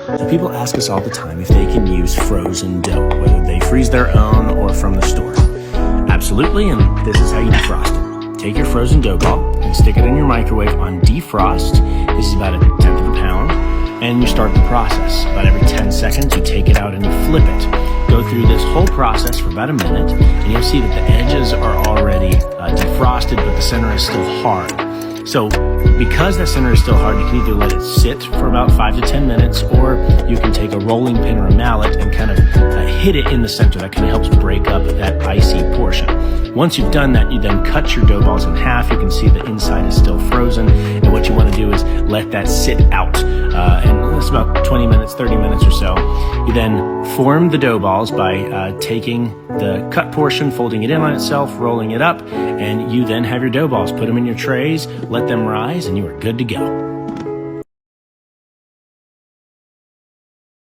So people ask us all the time if they can use frozen dough, whether they freeze their own or from the store. Absolutely, and this is how you defrost it. Take your frozen dough ball and stick it in your microwave on defrost. This is about 1/10 of a pound, and you start the process. About every 10 seconds, you take it out and you flip it. Go through this whole process for about a minute, and you'll see that the edges are already defrosted, but the center is still hard. So because the center is still hard, you can either let it sit for about 5 to 10 minutes, or you can take a rolling pin or a mallet and kind of hit it in the center. That kind of helps break up that icy portion. Once you've done that, you then cut your dough balls in half. You can see the inside is still frozen, and what you want to do is let that sit out. And it's about 20 minutes, 30 minutes or so. You then form the dough balls by taking the cut portion, folding it in on itself, rolling it up, and you then have your dough balls. Put them in your trays, let them rise, and you are good to go.